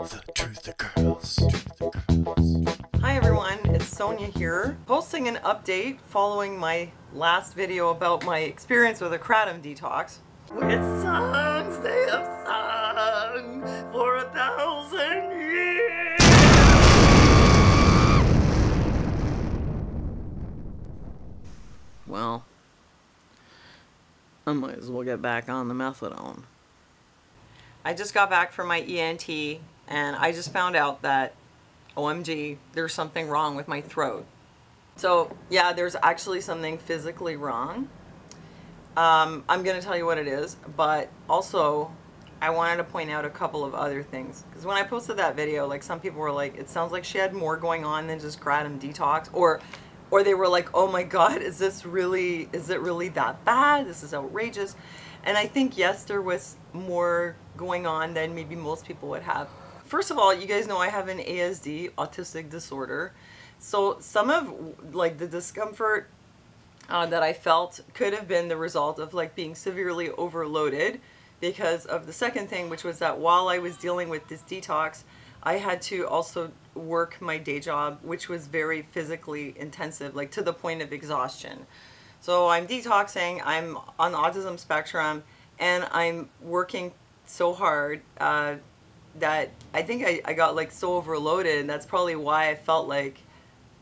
The Truth Occurs. Hi everyone, it's Sonia here, posting an update following my last video about my experience with a kratom detox. With songs they have sung for 1,000 years. Well, I might as well get back on the methadone. I just got back from my ENT and I just found out that OMG, there's something wrong with my throat. So yeah, there's actually something physically wrong. I'm going to tell you what it is, but also I wanted to point out a couple of other things. Because when I posted that video, like some people were like, it sounds like she had more going on than just kratom detox. Or they were like, oh my God, is it really that bad? This is outrageous. And I think, yes, there was more going on than maybe most people would have. First of all, you guys know I have an ASD, autistic disorder. So some of like the discomfort that I felt could have been the result of like being severely overloaded because of the second thing, which was that while I was dealing with this detox, I had to also work my day job, which was very physically intensive, like to the point of exhaustion. So I'm detoxing, I'm on the autism spectrum, and I'm working so hard that I think I got like so overloaded, and that's probably why I felt like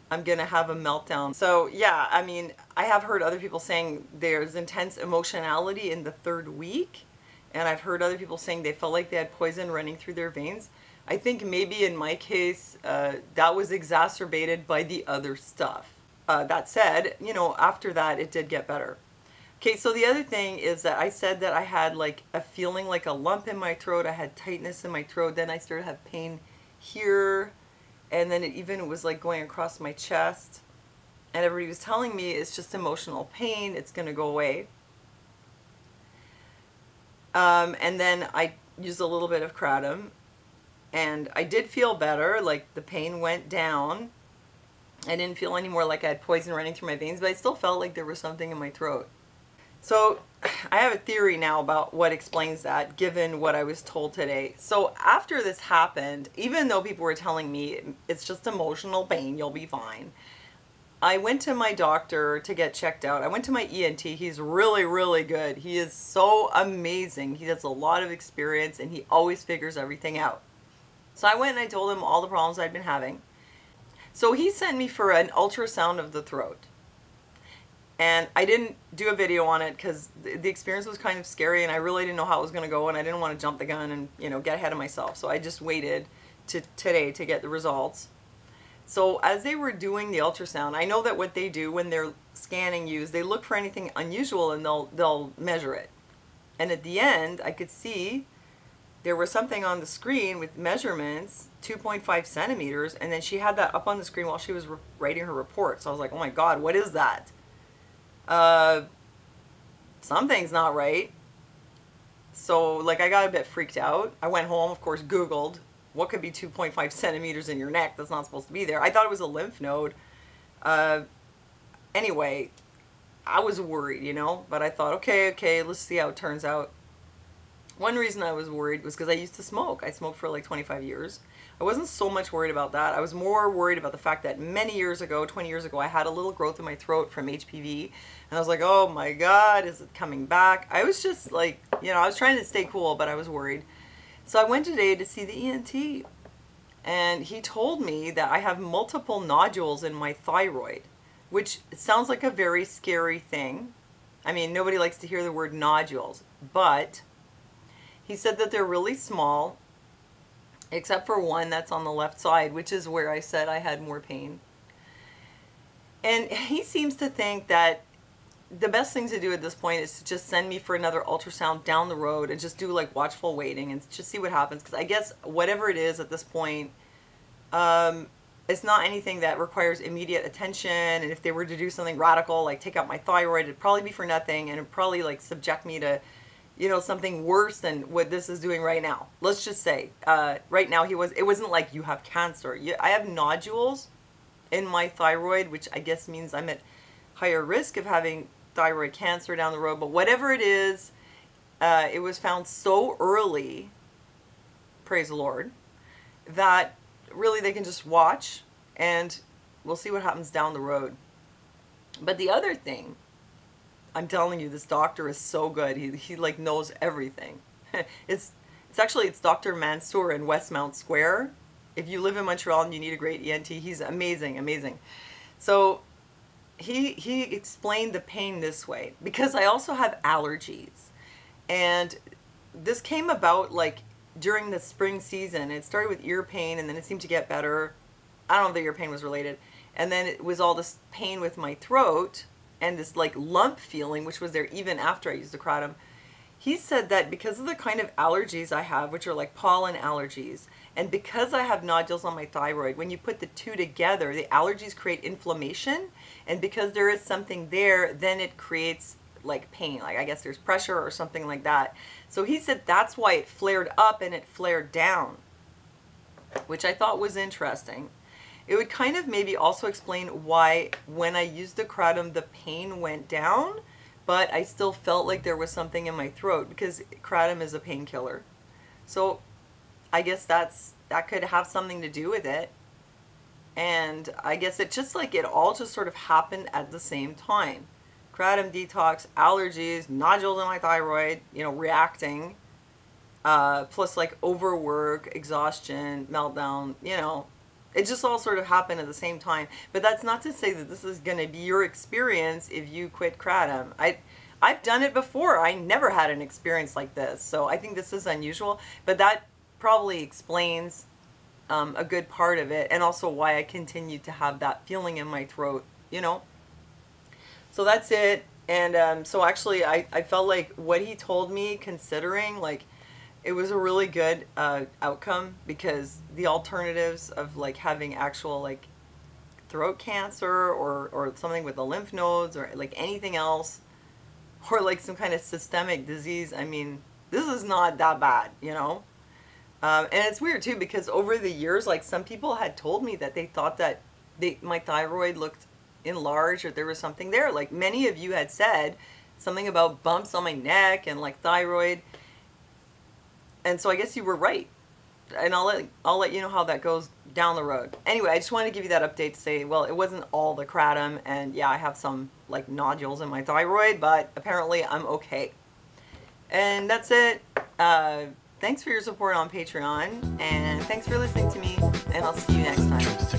I'm gonna have a meltdown. So yeah, I mean, I have heard other people saying there's intense emotionality in the third week, and I've heard other people saying they felt like they had poison running through their veins. I think maybe in my case, that was exacerbated by the other stuff. That said, you know, after that, it did get better. Okay, so the other thing is that I said that I had like a feeling like a lump in my throat. I had tightness in my throat. Then I started to have pain here. And then it was like going across my chest. And everybody was telling me it's just emotional pain. It's going to go away. And then I used a little bit of kratom. And I did feel better. Like the pain went down. I didn't feel anymore like I had poison running through my veins. But I still felt like there was something in my throat. So I have a theory now about what explains that, given what I was told today. So after this happened, even though people were telling me it's just emotional pain, you'll be fine, I went to my doctor to get checked out. I went to my ENT. He's really, really good. He is so amazing. He has a lot of experience and he always figures everything out. So I went and I told him all the problems I'd been having. So he sent me for an ultrasound of the throat. And I didn't do a video on it because the experience was kind of scary and I really didn't know how it was going to go and I didn't want to jump the gun and, you know, get ahead of myself. So I just waited to today to get the results. So as they were doing the ultrasound, I know that what they do when they're scanning you is they look for anything unusual and they'll measure it. And at the end, I could see there was something on the screen with measurements, 2.5 centimeters, and then she had that up on the screen while she was writing her report. So I was like, oh my God, what is that? Something's not right. So like I got a bit freaked out. I went home, of course, Googled what could be 2.5 centimeters in your neck. That's not supposed to be there. I thought it was a lymph node. Anyway, I was worried, you know, but I thought, okay, let's see how it turns out. One reason I was worried was because I used to smoke. I smoked for like 25 years. I wasn't so much worried about that. I was more worried about the fact that many years ago, 20 years ago, I had a little growth in my throat from HPV. And I was like, oh my God, is it coming back? I was just like, you know, I was trying to stay cool, but I was worried. So I went today to see the ENT. And he told me that I have multiple nodules in my thyroid, which sounds like a very scary thing. I mean, nobody likes to hear the word nodules, but he said that they're really small, except for one that's on the left side, which is where I said I had more pain. And he seems to think that the best thing to do at this point is to just send me for another ultrasound down the road and just do like watchful waiting and just see what happens. Because I guess whatever it is at this point, it's not anything that requires immediate attention. And if they were to do something radical, like take out my thyroid, it'd probably be for nothing. And it'd probably like subject me to, you know, something worse than what this is doing right now. Let's just say, right now it wasn't like you have cancer. I have nodules in my thyroid, which I guess means I'm at higher risk of having thyroid cancer down the road. But whatever it is, it was found so early, praise the Lord, that really they can just watch, and we'll see what happens down the road. But the other thing, I'm telling you, this doctor is so good. He like knows everything. It's it's Dr. Mansour in Westmount Square. If you live in Montreal and you need a great ENT, he's amazing, amazing. So he explained the pain this way, because I also have allergies, and this came about like during the spring season. It started with ear pain, and then it seemed to get better. I don't know if the ear pain was related, and then it was all this pain with my throat and this like lump feeling, which was there even after I used the kratom. He said that because of the kind of allergies I have, which are like pollen allergies, and because I have nodules on my thyroid, when you put the two together, the allergies create inflammation, and because there is something there, then it creates like pain. Like I guess there's pressure or something like that. So he said that's why it flared up and it flared down, which I thought was interesting. It would kind of maybe also explain why when I used the kratom, the pain went down, but I still felt like there was something in my throat, because kratom is a painkiller. So I guess that could have something to do with it. And I guess it just like it all just sort of happened at the same time. Kratom, detox, allergies, nodules in my thyroid, reacting, plus like overwork, exhaustion, meltdown, it just all sort of happened at the same time. But that's not to say that this is going to be your experience if you quit kratom. I've done it before. I never had an experience like this. So I think this is unusual. But that probably explains a good part of it, and also why I continue to have that feeling in my throat, So that's it. And so actually I felt like what he told me, considering like, it was a really good outcome, because the alternatives of like having actual like throat cancer or something with the lymph nodes or like anything else, or like some kind of systemic disease, I mean, this is not that bad, and it's weird too, because over the years, like some people had told me that they thought that my thyroid looked enlarged, or there was something there. Like many of you had said something about bumps on my neck and like thyroid. And so I guess you were right, and I'll let you know how that goes down the road. Anyway, I just wanted to give you that update to say, well, it wasn't all the kratom, and yeah, I have some like nodules in my thyroid, but apparently I'm okay. And that's it. Thanks for your support on Patreon, and thanks for listening to me, and I'll see you next time.